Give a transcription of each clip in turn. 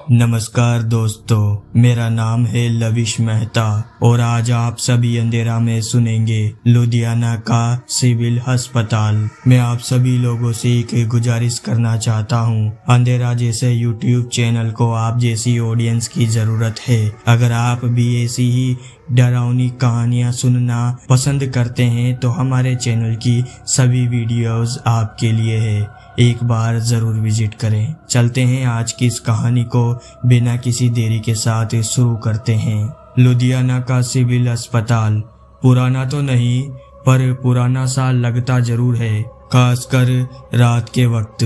नमस्कार दोस्तों, मेरा नाम है लविश मेहता और आज आप सभी अंधेरा में सुनेंगे लुधियाना का सिविल अस्पताल। मैं आप सभी लोगों से एक गुजारिश करना चाहता हूं, अंधेरा जैसे यूट्यूब चैनल को आप जैसी ऑडियंस की जरूरत है। अगर आप भी ऐसी ही डरावनी कहानियां सुनना पसंद करते हैं तो हमारे चैनल की सभी वीडियोस आपके लिए है, एक बार जरूर विजिट करें। चलते हैं आज की इस कहानी को बिना किसी देरी के साथ शुरू करते हैं। लुधियाना का सिविल अस्पताल पुराना तो नहीं पर पुराना सा लगता जरूर है, खासकर रात के वक्त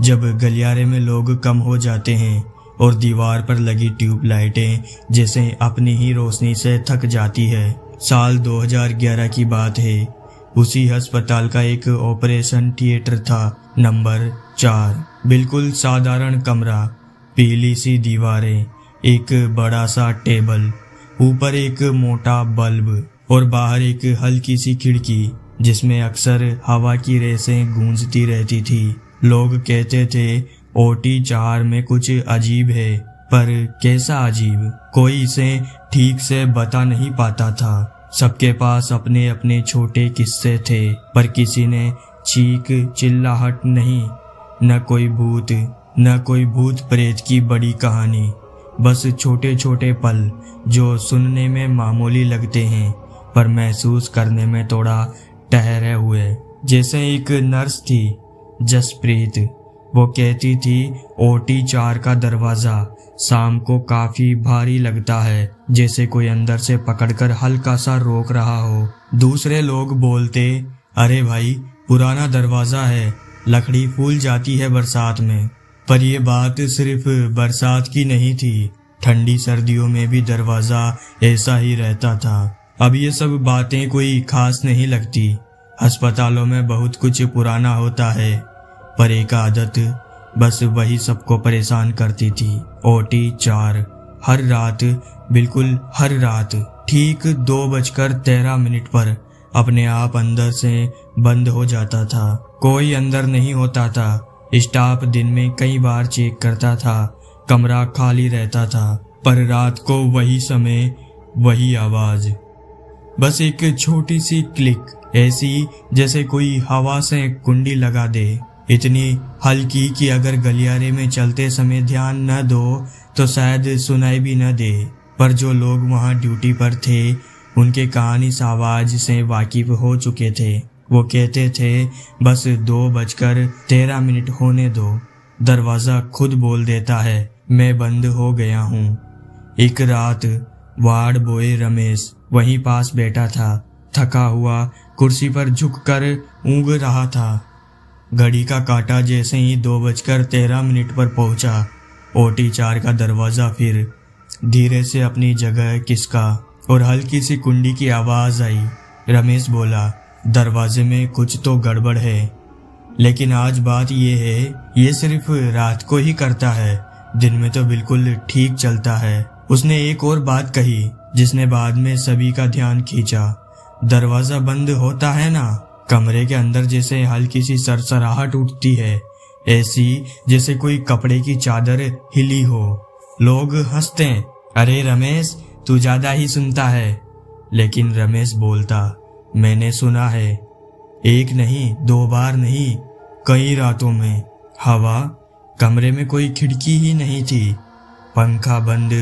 जब गलियारे में लोग कम हो जाते हैं और दीवार पर लगी ट्यूबलाइटें जैसे अपनी ही रोशनी से थक जाती है। साल 2011 की बात है। उसी अस्पताल का एक ऑपरेशन थिएटर था, नंबर 4। बिल्कुल साधारण कमरा, पीली सी दीवारें, एक बड़ा सा टेबल, ऊपर एक मोटा बल्ब और बाहर एक हल्की सी खिड़की जिसमें अक्सर हवा की रेसें गूंजती रहती थी। लोग कहते थे ओटी 4 में कुछ अजीब है, पर कैसा अजीब, कोई इसे ठीक से बता नहीं पाता था। सबके पास अपने अपने छोटे किस्से थे, पर किसी ने चीख चिल्लाहट नहीं, न कोई भूत प्रेत की बड़ी कहानी, बस छोटे छोटे पल जो सुनने में मामूली लगते हैं पर महसूस करने में थोड़ा ठहरे हुए। जैसे एक नर्स थी जसप्रीत, वो कहती थी ओटी 4 का दरवाजा शाम को काफी भारी लगता है, जैसे कोई अंदर से पकड़कर हल्का सा रोक रहा हो। दूसरे लोग बोलते, अरे भाई पुराना दरवाजा है, लकड़ी फूल जाती है बरसात में। पर ये बात सिर्फ बरसात की नहीं थी, ठंडी सर्दियों में भी दरवाजा ऐसा ही रहता था। अब ये सब बातें कोई खास नहीं लगती, अस्पतालों में बहुत कुछ पुराना होता है, पर एक आदत बस वही सबको परेशान करती थी। ओटी 4 हर रात, बिल्कुल हर रात ठीक 2:13 पर अपने आप अंदर से बंद हो जाता था। कोई अंदर नहीं होता था। स्टाफ दिन में कई बार चेक करता था, कमरा खाली रहता था, पर रात को वही समय वही आवाज, बस एक छोटी सी क्लिक, ऐसी जैसे कोई हवा से कुंडी लगा दे, इतनी हल्की कि अगर गलियारे में चलते समय ध्यान न दो तो शायद सुनाई भी न दे। पर जो लोग वहां ड्यूटी पर थे उनके कान इस आवाज से वाकिफ हो चुके थे। वो कहते थे बस 2:13 होने दो, दरवाजा खुद बोल देता है मैं बंद हो गया हूँ। एक रात वार्ड बॉय रमेश वहीं पास बैठा था, थका हुआ कुर्सी पर झुककर ऊँघ रहा था। घड़ी का कांटा जैसे ही 2:13 पर पहुंचा, ओटी 4 का दरवाजा फिर धीरे से अपनी जगह खिसका और हल्की सी कुंडी की आवाज आई। रमेश बोला, दरवाजे में कुछ तो गड़बड़ है, लेकिन आज बात ये है ये सिर्फ रात को ही करता है, दिन में तो बिल्कुल ठीक चलता है। उसने एक और बात कही जिसने बाद में सभी का ध्यान खींचा, दरवाजा बंद होता है ना, कमरे के अंदर जैसे हल्की सी सरसराहट उठती है, ऐसी जैसे कोई कपड़े की चादर हिली हो। लोग हंसते, अरे रमेश तू ज्यादा ही सुनता है। लेकिन रमेश बोलता, मैंने सुना है, एक नहीं 2 बार नहीं, कई रातों में। हवा, कमरे में कोई खिड़की ही नहीं थी, पंखा बंद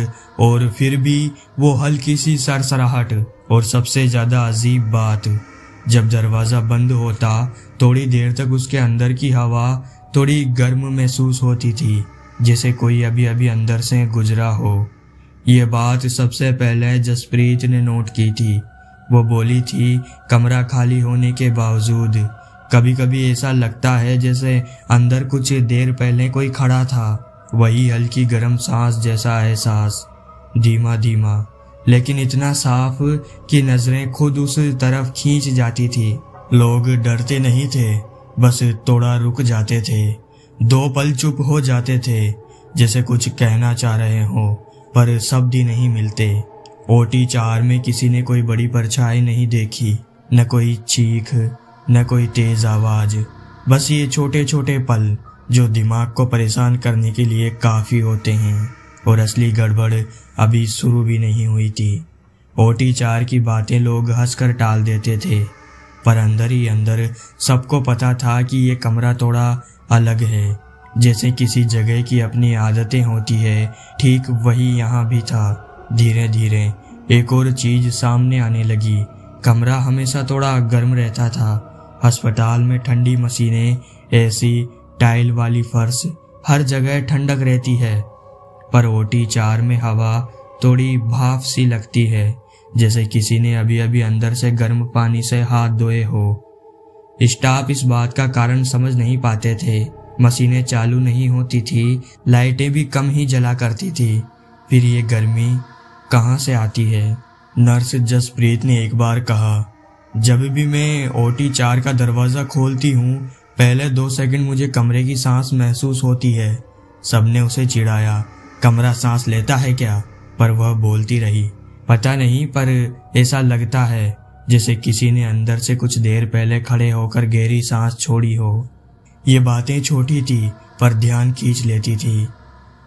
और फिर भी वो हल्की सी सरसराहट। और सबसे ज्यादा अजीब बात, जब दरवाजा बंद होता थोड़ी देर तक उसके अंदर की हवा थोड़ी गर्म महसूस होती थी, जैसे कोई अभी अभी अंदर से गुजरा हो। ये बात सबसे पहले जसप्रीत ने नोट की थी। वो बोली थी कमरा खाली होने के बावजूद कभी कभी ऐसा लगता है जैसे अंदर कुछ देर पहले कोई खड़ा था, वही हल्की गर्म सांस जैसा एहसास, धीमा धीमा लेकिन इतना साफ कि नजरें खुद उस तरफ खींच जाती थी। लोग डरते नहीं थे, बस थोड़ा रुक जाते थे, 2 पल चुप हो जाते थे, जैसे कुछ कहना चाह रहे हो पर शब्द ही नहीं मिलते। ओटी 4 में किसी ने कोई बड़ी परछाई नहीं देखी, न कोई चीख, न कोई तेज आवाज, बस ये छोटे छोटे पल जो दिमाग को परेशान करने के लिए काफी होते हैं। और असली गड़बड़ अभी शुरू भी नहीं हुई थी। OT4 की बातें लोग हंसकर टाल देते थे, पर अंदर ही अंदर सबको पता था कि ये कमरा थोड़ा अलग है। जैसे किसी जगह की अपनी आदतें होती है, ठीक वही यहाँ भी था। धीरे धीरे एक और चीज सामने आने लगी। कमरा हमेशा थोड़ा गर्म रहता था। अस्पताल में ठंडी मशीनें, एसी, टाइल वाली फर्श, हर जगह ठंडक रहती है। पर OT4 में हवा थोड़ी भाप सी लगती है, जैसे किसी ने अभी अभी अंदर से गर्म पानी से हाथ धोए हो। स्टाफ इस बात का कारण समझ नहीं पाते थे। मशीनें चालू नहीं होती थी, लाइटें भी कम ही जला करती थी। फिर ये गर्मी कहाँ से आती है? नर्स जसप्रीत ने एक बार कहा, जब भी मैं OT4 का दरवाजा खोलती हूँ, पहले 2 सेकंड मुझे कमरे की सांस महसूस होती है। सबने उसे चिढ़ाया, कमरा सांस लेता है क्या? पर वह बोलती रही, पता नहीं, पर ऐसा लगता है जैसे किसी ने अंदर से कुछ देर पहले खड़े होकर गहरी सांस छोड़ी हो। ये बातें छोटी थी पर ध्यान खींच लेती थी।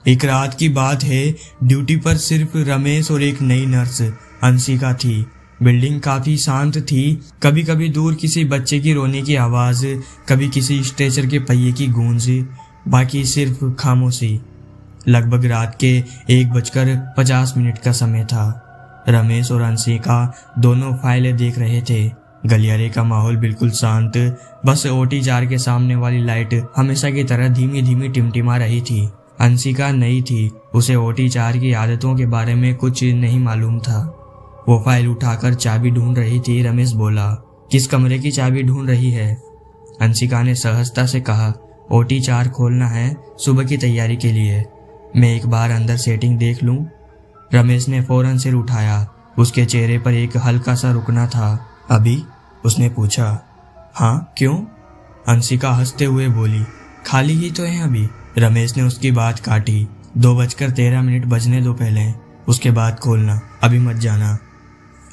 एक रात की बात है, ड्यूटी पर सिर्फ रमेश और एक नई नर्स अंशिका थी। बिल्डिंग काफी शांत थी। कभी कभी दूर किसी बच्चे की रोने की आवाज, कभी किसी स्ट्रेचर के पहिए की गूंज, बाकी सिर्फ खामोशी। लगभग रात के 1:50 का समय था। रमेश और अंशिका दोनों फाइलें देख रहे थे। गलियारे का माहौल बिल्कुल शांत, बस OT4 के सामने वाली लाइट हमेशा की तरह धीमी धीमी टिमटिमा रही थी। अंशिका नई थी, उसे OT4 की आदतों के बारे में कुछ नहीं मालूम था। वो फाइल उठाकर चाबी ढूंढ रही थी। रमेश बोला, किस कमरे की चाबी ढूंढ रही है? अंशिका ने सहजता से कहा, OT4 खोलना है, सुबह की तैयारी के लिए। मैं एक बार अंदर सेटिंग देख लूं? रमेश ने फौरन सिर उठाया। उसके चेहरे पर एक हल्का सा रुकना था। अभी? उसने पूछा। हाँ, क्यों? अंशिका हंसते हुए बोली, खाली ही तो है अभी। रमेश ने उसकी बात काटी। 2:13 बजने दो पहले, उसके बाद खोलना, अभी मत जाना।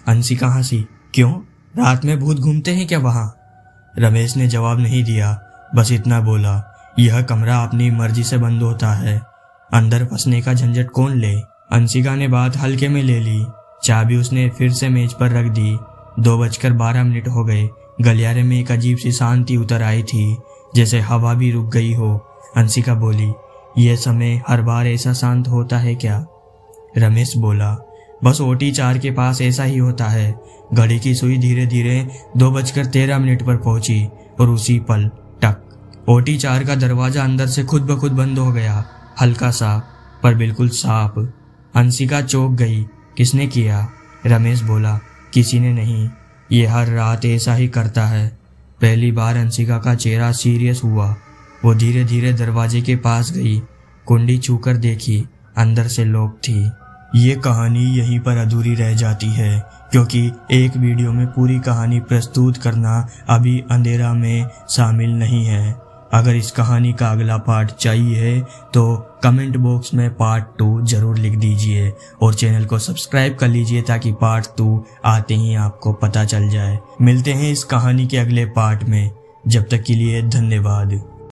अंशिका हंसी, क्यों? रात में भूत घूमते हैं क्या वहां? रमेश ने जवाब नहीं दिया, बस इतना बोला, यह कमरा अपनी मर्जी से बंद होता है, अंदर फंसने का झंझट कौन ले। अंशिका ने बात हल्के में ले ली। चाबी उसने फिर से मेज पर रख दी। 2:12 हो गए। गलियारे में एक अजीब सी शांति उतर आई थी, जैसे हवा भी रुक गई हो। अंशिका बोली, यह समय हर बार ऐसा शांत होता है क्या? रमेश बोला, बस OT4 के पास ऐसा ही होता है। घड़ी की सुई धीरे धीरे 2:13 पर पहुंची और उसी पल टक, OT4 का दरवाजा अंदर से खुद ब खुद बंद हो गया। हल्का सा, पर बिल्कुल साफ। अंशिका चौंक गई। किसने किया? रमेश बोला, किसी ने नहीं, ये हर रात ऐसा ही करता है। पहली बार अंशिका का चेहरा सीरियस हुआ। वो धीरे धीरे दरवाजे के पास गई, कुंडी छूकर देखी, अंदर से लॉक थी। ये कहानी यहीं पर अधूरी रह जाती है, क्योंकि एक वीडियो में पूरी कहानी प्रस्तुत करना अभी अंधेरा में शामिल नहीं है। अगर इस कहानी का अगला पार्ट चाहिए तो कमेंट बॉक्स में पार्ट 2 जरूर लिख दीजिए और चैनल को सब्सक्राइब कर लीजिए ताकि पार्ट 2 आते ही आपको पता चल जाए। मिलते हैं इस कहानी के अगले पार्ट में, जब तक के लिए धन्यवाद।